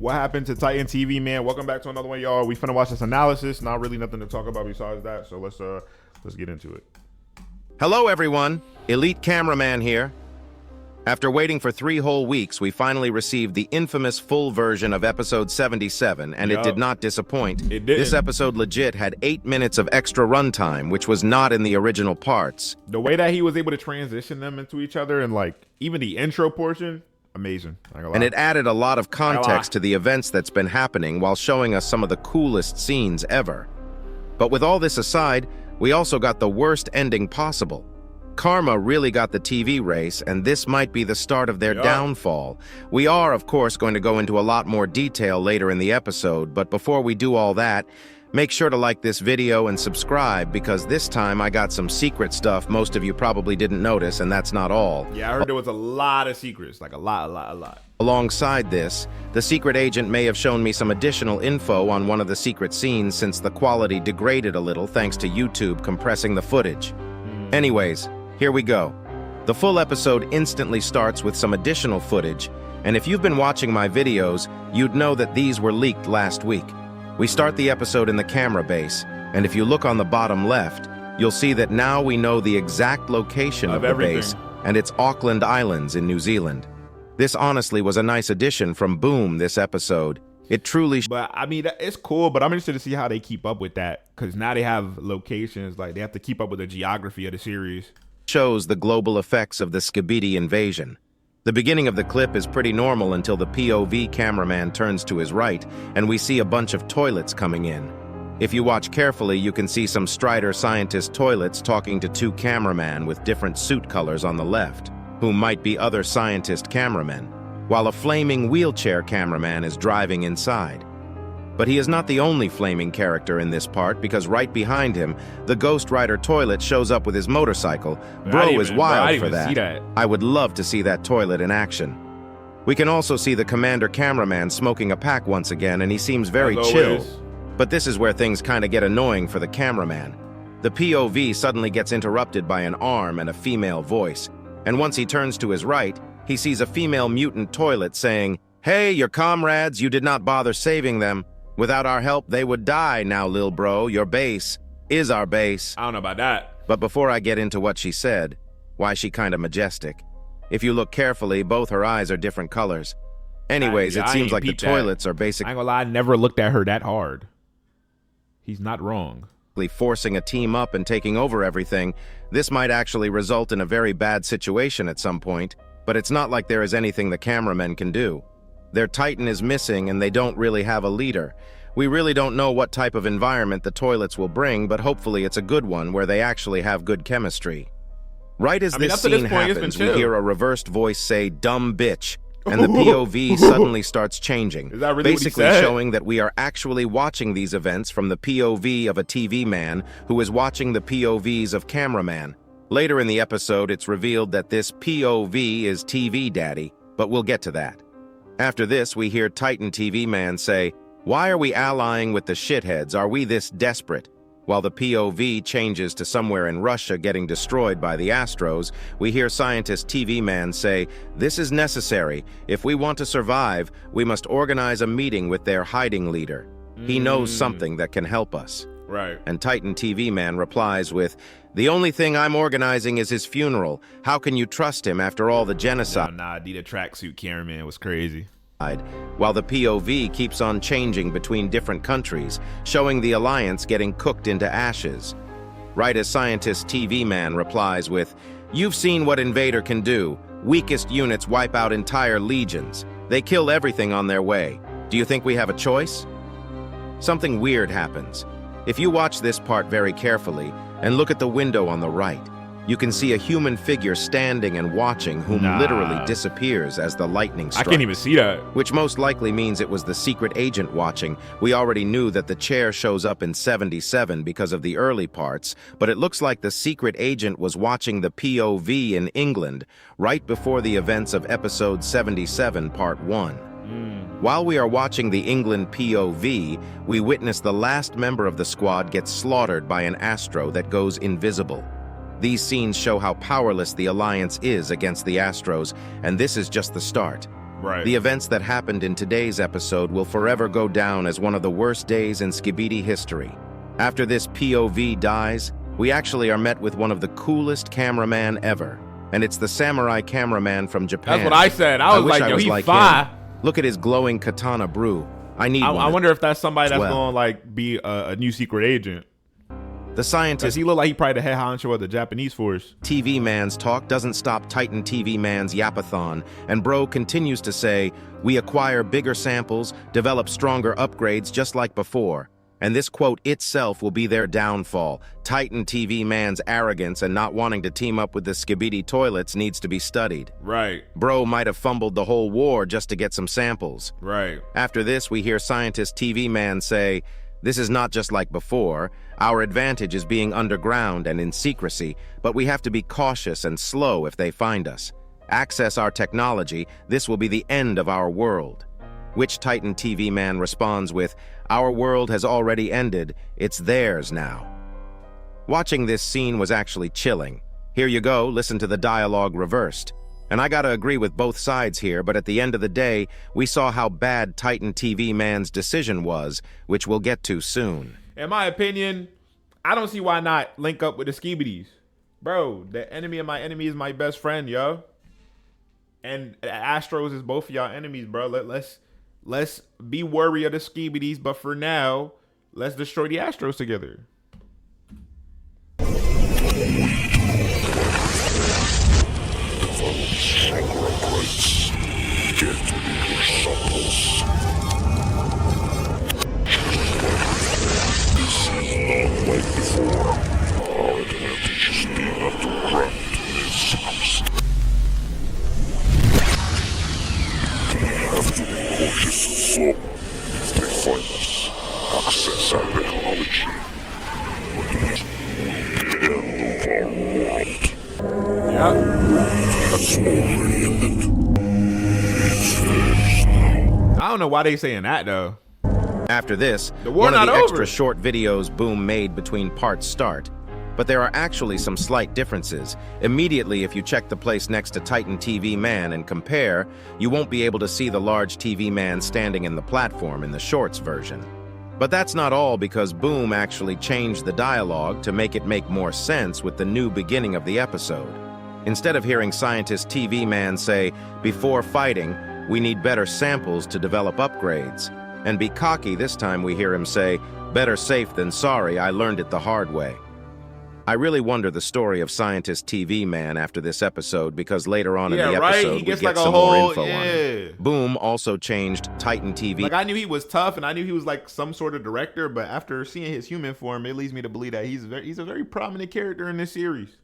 What happened to Titan TV, man? Welcome back to another one, y'all. We finna watch this analysis. Not really nothing to talk about besides that. So let's get into it. Hello, everyone. Elite Cameraman here. After waiting for 3 whole weeks, we finally received the infamous full version of episode 77, and it did not disappoint. It didn't. This episode legit had 8 minutes of extra runtime, which was not in the original parts. The way that he was able to transition them into each other and like even the intro portion, amazing. And it added a lot of context to the events that's been happening while showing us some of the coolest scenes ever. But with all this aside, we also got the worst ending possible. Karma really got the TV race, and this might be the start of their downfall. We are, of course, going to go into a lot more detail later in the episode, but before we do all that, make sure to like this video and subscribe, because this time I got some secret stuff most of you probably didn't notice, and that's not all. Yeah, I heard there was a lot of secrets, like a lot. Alongside this, the secret agent may have shown me some additional info on one of the secret scenes since the quality degraded a little thanks to YouTube compressing the footage. Anyways, here we go. The full episode instantly starts with some additional footage, and if you've been watching my videos, you'd know that these were leaked last week. We start the episode in the camera base, and if you look on the bottom left, you'll see that now we know the exact location of the base, and it's Auckland Islands in New Zealand. This honestly was a nice addition from Boom this episode. It truly... But I mean, it's cool, but I'm interested to see how they keep up with that, because now they have locations, like they have to keep up with the geography of the series. Shows the global effects of the Skibidi invasion. The beginning of the clip is pretty normal until the POV cameraman turns to his right and we see a bunch of toilets coming in. If you watch carefully, you can see some Strider scientist toilets talking to 2 cameramen with different suit colors on the left, who might be other scientist cameramen, while a flaming wheelchair cameraman is driving inside. But he is not the only flaming character in this part, because right behind him, the Ghost Rider toilet shows up with his motorcycle. Bro is wild for that. I would love to see that toilet in action. We can also see the commander cameraman smoking a pack once again, and he seems very chill. But this is where things kind of get annoying for the cameraman. The POV suddenly gets interrupted by an arm and a female voice, and once he turns to his right, he sees a female mutant toilet saying, "Hey, your comrades, you did not bother saving them. Without our help, they would die now, lil bro. Your base is our base." I don't know about that. But before I get into what she said, why she kind of majestic. If you look carefully, both her eyes are different colors. Anyways, it seems like the toilets are basically... I ain't gonna lie, I never looked at her that hard. He's not wrong. Forcing a team up and taking over everything. This might actually result in a very bad situation at some point, but it's not like there is anything the cameramen can do. Their Titan is missing and they don't really have a leader. We really don't know what type of environment the toilets will bring, but hopefully it's a good one where they actually have good chemistry. Right as this scene happens, we hear a reversed voice say, "Dumb bitch," and the POV suddenly starts changing, basically showing that we are actually watching these events from the POV of a TV man who is watching the POVs of cameraman. Later in the episode, it's revealed that this POV is TV Daddy, but we'll get to that. After this, we hear Titan TV Man say, "Why are we allying with the shitheads? Are we this desperate?" While the POV changes to somewhere in Russia getting destroyed by the Astros, we hear Scientist TV Man say, "This is necessary. If we want to survive, we must organize a meeting with their hiding leader. He knows something that can help us." Right. And Titan TV Man replies with, "The only thing I'm organizing is his funeral. How can you trust him after all the genocide?" Nah, the tracksuit cameraman was crazy. While the POV keeps on changing between different countries, showing the alliance getting cooked into ashes. Right as Scientist TV Man replies with, "You've seen what Invader can do. Weakest units wipe out entire legions. They kill everything on their way. Do you think we have a choice?" Something weird happens. If you watch this part very carefully and look at the window on the right, you can see a human figure standing and watching whom literally disappears as the lightning strikes. I can't even see that. Which most likely means it was the secret agent watching. We already knew that the chair shows up in 77 because of the early parts, but it looks like the secret agent was watching the POV in England right before the events of episode 77 part 1. While we are watching the England POV, we witness the last member of the squad get slaughtered by an Astro that goes invisible. These scenes show how powerless the Alliance is against the Astros, and this is just the start. Right. The events that happened in today's episode will forever go down as one of the worst days in Skibidi history. After this POV dies, we actually are met with one of the coolest cameraman ever. And it's the samurai cameraman from Japan. That's what I said. I was like, yo, he's fine. Look at his glowing katana brew. I wonder if that's somebody that's going to like be a new secret agent. The scientist. Does he look like he probably the head honcho of the Japanese force? TV Man's talk doesn't stop Titan TV Man's yapathon, and bro continues to say, we acquire bigger samples, develop stronger upgrades just like before. And this quote itself will be their downfall. Titan TV Man's arrogance and not wanting to team up with the Skibidi toilets needs to be studied. Right. Bro might have fumbled the whole war just to get some samples. Right. After this, we hear scientist TV Man say, this is not just like before. Our advantage is being underground and in secrecy, but we have to be cautious and slow if they find us. Access our technology, this will be the end of our world. Which Titan TV Man responds with, our world has already ended, it's theirs now. Watching this scene was actually chilling. Here you go, listen to the dialogue reversed. And I gotta agree with both sides here, but at the end of the day, we saw how bad Titan TV Man's decision was, which we'll get to soon. In my opinion, I don't see why not link up with the Skibidis. Bro, the enemy of my enemy is my best friend, yo. And Astros is both of y'all enemies, bro. Let's be wary of the Skibidis, but for now, let's destroy the Astros together. Access our technology. The end of our world. That's already ended. It's finished now. I don't know why they saying that though. After this, the war one of not the over. extra short videos Boom made between parts start. But there are actually some slight differences. Immediately, if you check the place next to Titan TV Man and compare, you won't be able to see the large TV man standing in the platform in the shorts version. But that's not all, because Boom actually changed the dialogue to make it make more sense with the new beginning of the episode. Instead of hearing scientist TV Man say, before fighting, we need better samples to develop upgrades. And be cocky, this time we hear him say, better safe than sorry, I learned it the hard way. I really wonder the story of Scientist TV Man after this episode, because later on in the episode, he gets we get like some more info on it. Yeah. Boom also changed Titan TV. Like, I knew he was tough, and I knew he was like some sort of director, but after seeing his human form, it leads me to believe that he's a very prominent character in this series.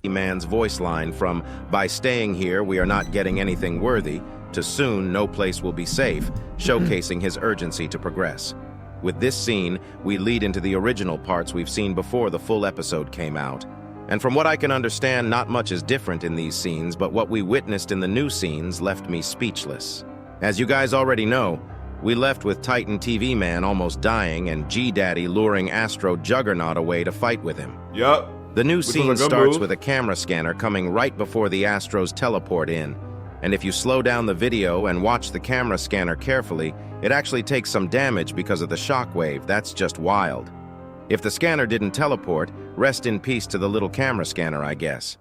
Man's voice line from, by staying here, we are not getting anything worthy, to soon, no place will be safe, showcasing his urgency to progress. With this scene, we lead into the original parts we've seen before the full episode came out. And from what I can understand, not much is different in these scenes, but what we witnessed in the new scenes left me speechless. As you guys already know, we left with Titan TV Man almost dying and G-Daddy luring Astro Juggernaut away to fight with him. Yup. The new scene starts with a camera scanner coming right before the Astros teleport in. And if you slow down the video and watch the camera scanner carefully, it actually takes some damage because of the shockwave. That's just wild. If the scanner didn't teleport, rest in peace to the little camera scanner, I guess.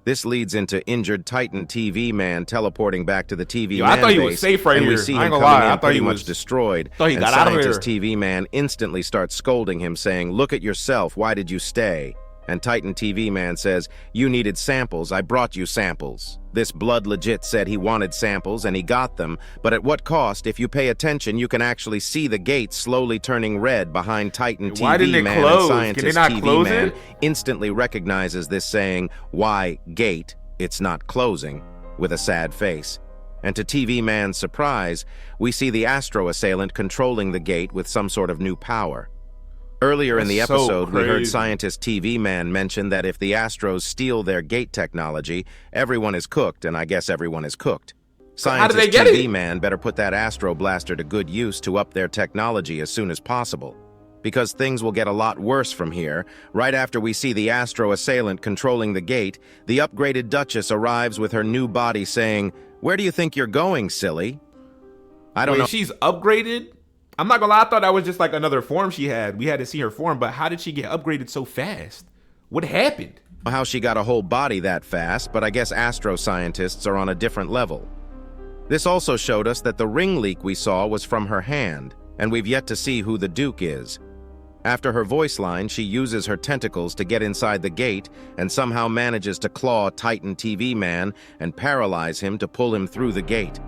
This leads into injured Titan TV Man teleporting back to the TV man I thought he base, was safe right and here. we see I him ain't gonna coming lie. I in thought pretty he much was destroyed. thought he and got out of Scientist here. TV Man instantly starts scolding him, saying, "Look at yourself. Why did you stay?" And Titan TV Man says, "You needed samples. I brought you samples." This blood legit said he wanted samples and he got them, but at what cost? If you pay attention, you can actually see the gate slowly turning red behind Titan Why didn't TV it Man, close? and Can Scientist they not TV close Man it? instantly recognizes this saying, "Why gate? It's not closing," with a sad face. And to TV Man's surprise, we see the Astro assailant controlling the gate with some sort of new power. Earlier in the That's so episode, we heard crazy. Scientist TV Man mention that if the Astros steal their gate technology, everyone is cooked, and I guess everyone is cooked. How did they Scientist get TV it? Man better put that Astro Blaster to good use to up their technology as soon as possible. Because things will get a lot worse from here. Right after we see the Astro assailant controlling the gate, the upgraded Duchess arrives with her new body saying, Where do you think you're going, silly? I don't Wait, know she's upgraded? I'm not gonna lie, I thought that was just like another form she had. We had to see her form, but how did she get upgraded so fast? What happened? how she got a whole body that fast, but I guess astro scientists are on a different level. This also showed us that the ring leak we saw was from her hand, and we've yet to see who the Duke is. After her voice line, she uses her tentacles to get inside the gate and somehow manages to claw Titan TV Man and paralyze him to pull him through the gate.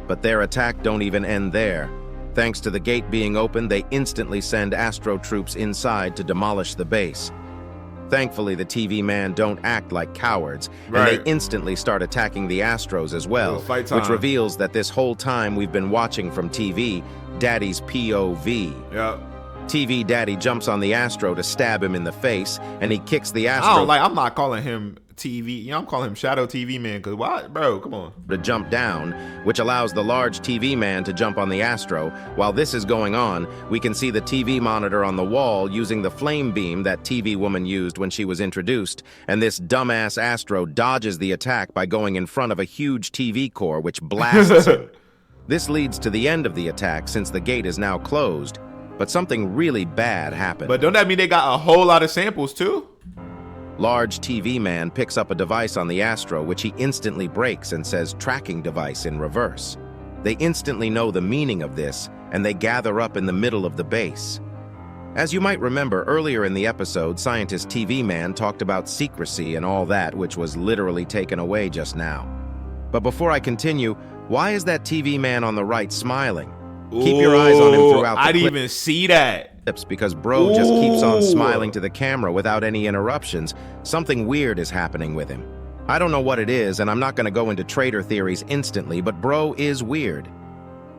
But their attack don't even end there. Thanks to the gate being open, they instantly send Astro troops inside to demolish the base. Thankfully, the TV Man don't act like cowards, and they instantly start attacking the Astros as well, which reveals that this whole time we've been watching from TV, Daddy's POV. Yeah. TV Daddy jumps on the Astro to stab him in the face, and he kicks the Astro. I'm not calling him TV. I'm calling him Shadow TV Man, because why? Bro, come on. To jump down, which allows the large TV Man to jump on the Astro. While this is going on, we can see the TV monitor on the wall using the flame beam that TV Woman used when she was introduced, and this dumbass Astro dodges the attack by going in front of a huge TV core, which blasts him. This leads to the end of the attack since the gate is now closed. But something really bad happened. But don't that mean they got a whole lot of samples too? Large TV Man picks up a device on the Astro, which he instantly breaks and says tracking device in reverse. They instantly know the meaning of this, and they gather up in the middle of the base. As you might remember, earlier in the episode, Scientist TV Man talked about secrecy and all that, which was literally taken away just now. But before I continue, why is that TV Man on the right smiling? Keep your eyes on him throughout the I didn't even see that. Clips because bro just keeps on smiling to the camera without any interruptions. Something weird is happening with him. I don't know what it is, and I'm not going to go into traitor theories instantly, but bro is weird.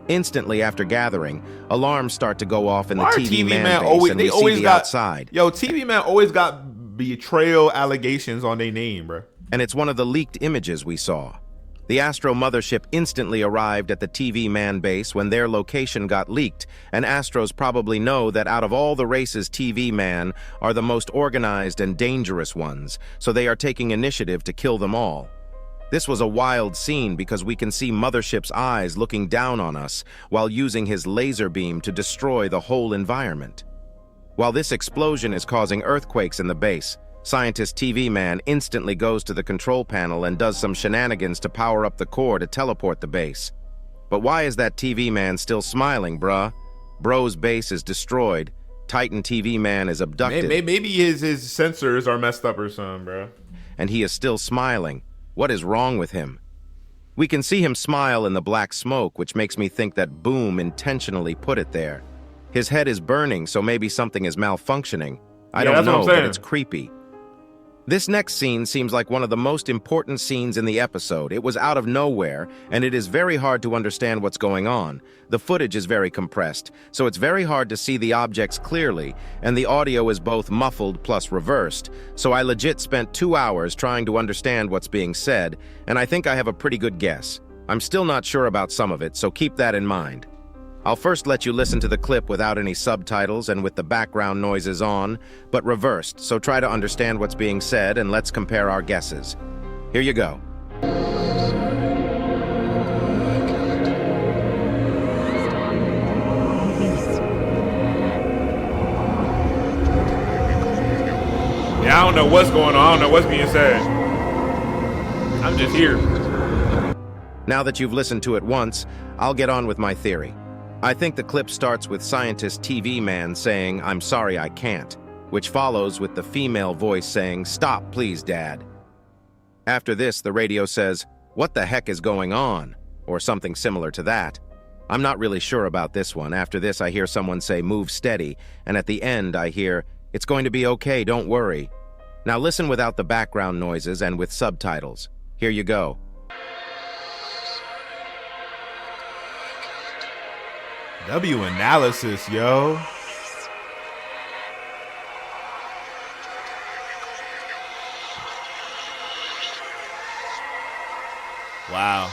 Instantly after gathering, alarms start to go off in the TV Man base, and we see the outside. Yo, TV Man always got betrayal allegations on their name, bro. And it's one of the leaked images we saw. The Astro mothership instantly arrived at the TV Man base when their location got leaked, and Astros probably know that out of all the races, TV Man are the most organized and dangerous ones, so they are taking initiative to kill them all. This was a wild scene because we can see Mothership's eyes looking down on us while using his laser beam to destroy the whole environment. While this explosion is causing earthquakes in the base, Scientist TV Man instantly goes to the control panel and does some shenanigans to power up the core to teleport the base. But why is that TV Man still smiling, bruh? Bro's base is destroyed. Titan TV Man is abducted. Maybe his sensors are messed up or something, bro. And he is still smiling. What is wrong with him? We can see him smile in the black smoke, which makes me think that Boom intentionally put it there. His head is burning, so maybe something is malfunctioning. I don't know, but it's creepy. This next scene seems like one of the most important scenes in the episode. It was out of nowhere, and it is very hard to understand what's going on. The footage is very compressed, so it's very hard to see the objects clearly, and the audio is both muffled plus reversed, so I legit spent 2 hours trying to understand what's being said, and I think I have a pretty good guess. I'm still not sure about some of it, so keep that in mind. I'll first let you listen to the clip without any subtitles and with the background noises on, but reversed, so try to understand what's being said and let's compare our guesses. Here you go. Yeah, I don't know what's going on. I don't know what's being said. I'm just here. Now that you've listened to it once, I'll get on with my theory. I think the clip starts with Scientist TV Man saying, "I'm sorry I can't," which follows with the female voice saying, "Stop, please, Dad." After this, the radio says, "What the heck is going on?" or something similar to that. I'm not really sure about this one. After this, I hear someone say, "Move steady," and at the end, I hear, "It's going to be okay, don't worry." Now listen without the background noises and with subtitles. Here you go. W analysis, yo. Wow.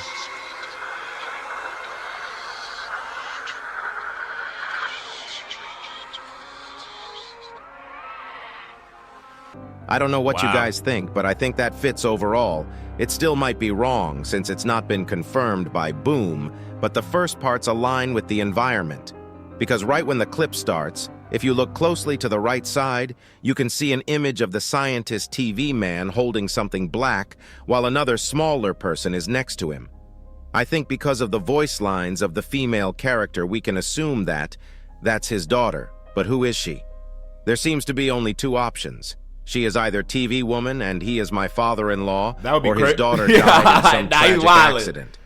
I don't know what you guys think, but I think that fits overall. It still might be wrong since it's not been confirmed by Boom, but the first parts align with the environment. Because right when the clip starts, if you look closely to the right side, you can see an image of the scientist TV man holding something black while another smaller person is next to him. I think because of the voice lines of the female character, we can assume that that's his daughter. But who is she? There seems to be only two options. She is either TV woman and he is my father-in-law, or his daughter died in some tragic accident.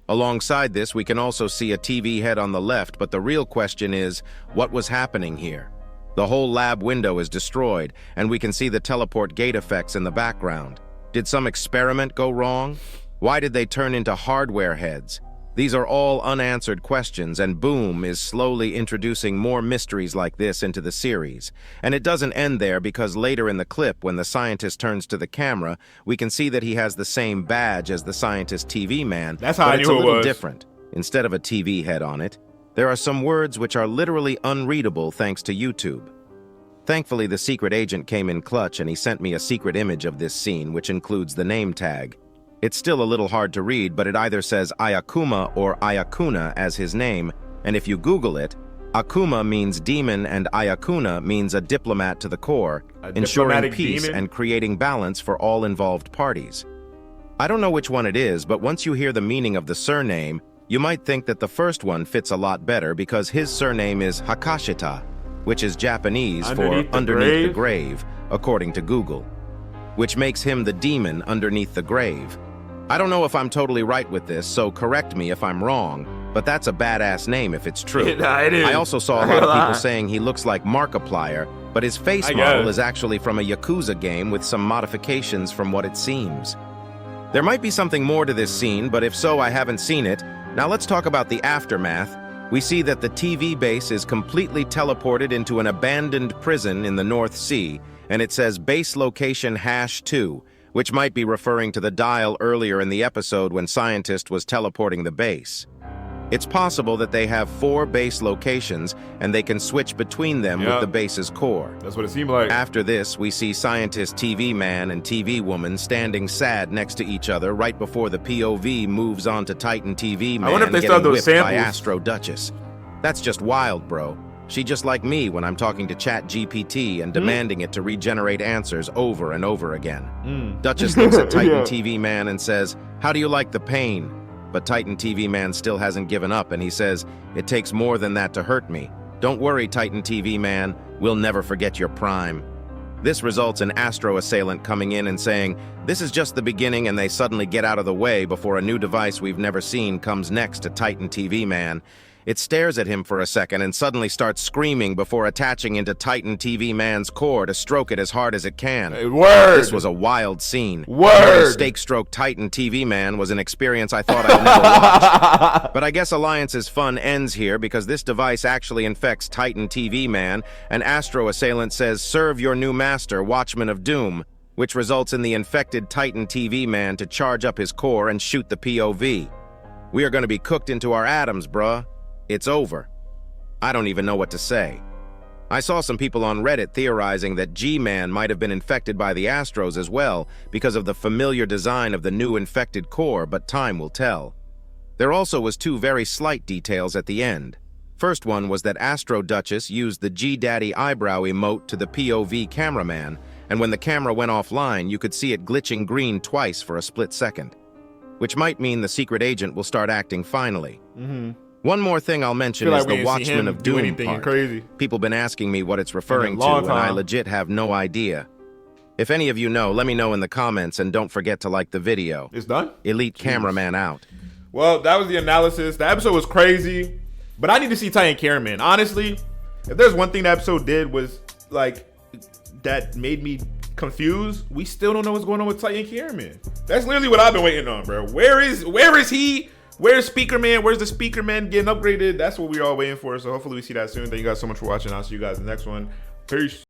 Alongside this, we can also see a TV head on the left, but the real question is, what was happening here? The whole lab window is destroyed, and we can see the teleport gate effects in the background. Did some experiment go wrong? Why did they turn into hardware heads? These are all unanswered questions, and Boom is slowly introducing more mysteries like this into the series. And it doesn't end there, because later in the clip, when the scientist turns to the camera, we can see that he has the same badge as the scientist TV man. That's how I knew it was. But it's a little different. Instead of a TV head on it, there are some words which are literally unreadable thanks to YouTube. Thankfully, the secret agent came in clutch, and he sent me a secret image of this scene, which includes the name tag. It's still a little hard to read, but it either says Ayakuma or Ayakuna as his name, and if you Google it, Akuma means demon and Ayakuna means a diplomat to the core, ensuring peace and creating balance for all involved parties. I don't know which one it is, but once you hear the meaning of the surname, you might think that the first one fits a lot better because his surname is Hakashita, which is Japanese for underneath the grave, according to Google, which makes him the demon underneath the grave. I don't know if I'm totally right with this, so correct me if I'm wrong, but that's a badass name if it's true. Nah, it is. I also saw a lot of people saying he looks like Markiplier, but his face model is actually from a Yakuza game with some modifications from what it seems. There might be something more to this scene, but if so, I haven't seen it. Now let's talk about the aftermath. We see that the TV base is completely teleported into an abandoned prison in the North Sea, and it says base location #2, which might be referring to the dial earlier in the episode when Scientist was teleporting the base. It's possible that they have 4 base locations, and they can switch between them with the base's core. That's what it seemed like. After this, we see Scientist TV Man and TV Woman standing sad next to each other right before the POV moves on to Titan TV Man I wonder if they getting those whipped samples by Astro Duchess. That's just wild, bro. She just like me when I'm talking to ChatGPT and demanding it to regenerate answers over and over again. Duchess looks at Titan TV Man and says, "How do you like the pain?" But Titan TV Man still hasn't given up, and he says, "It takes more than that to hurt me. Don't worry, Titan TV Man, we'll never forget your prime." This results in Astro Assailant coming in and saying, "This is just the beginning," and they suddenly get out of the way before a new device we've never seen comes next to Titan TV Man. It stares at him for a second and suddenly starts screaming before attaching into Titan TV Man's core to stroke it as hard as it can. Word! This was a wild scene. Word! Stake stroke Titan TV Man was an experience I thought I'd never watch. But I guess Alliance's fun ends here because this device actually infects Titan TV Man, and Astro Assailant says, "Serve your new master, Watchman of Doom," which results in the infected Titan TV Man to charge up his core and shoot the POV. We are going to be cooked into our atoms, bruh. It's over. I don't even know what to say. I saw some people on Reddit theorizing that G-Man might have been infected by the Astros as well because of the familiar design of the new infected core, but time will tell. There also was 2 very slight details at the end. First one was that Astro Duchess used the G-Daddy eyebrow emote to the POV cameraman, and when the camera went offline, you could see it glitching green twice for a split second, which might mean the secret agent will start acting finally. One more thing I'll mention is the Watchman of Doom part. Crazy. People been asking me what it's referring to, and I legit have no idea. If any of you know, let me know in the comments, and don't forget to like the video. It's done? Elite Cameraman out. Well, that was the analysis. The episode was crazy, but I need to see Titan Cameraman. Honestly, if there's one thing the episode did was, like, that made me confused, we still don't know what's going on with Titan Cameraman. That's literally what I've been waiting on, bro. Where is he? Where's Speaker Man? Where's the Speaker Man getting upgraded? That's what we're all waiting for. So hopefully we see that soon. Thank you guys so much for watching. I'll see you guys in the next one. Peace.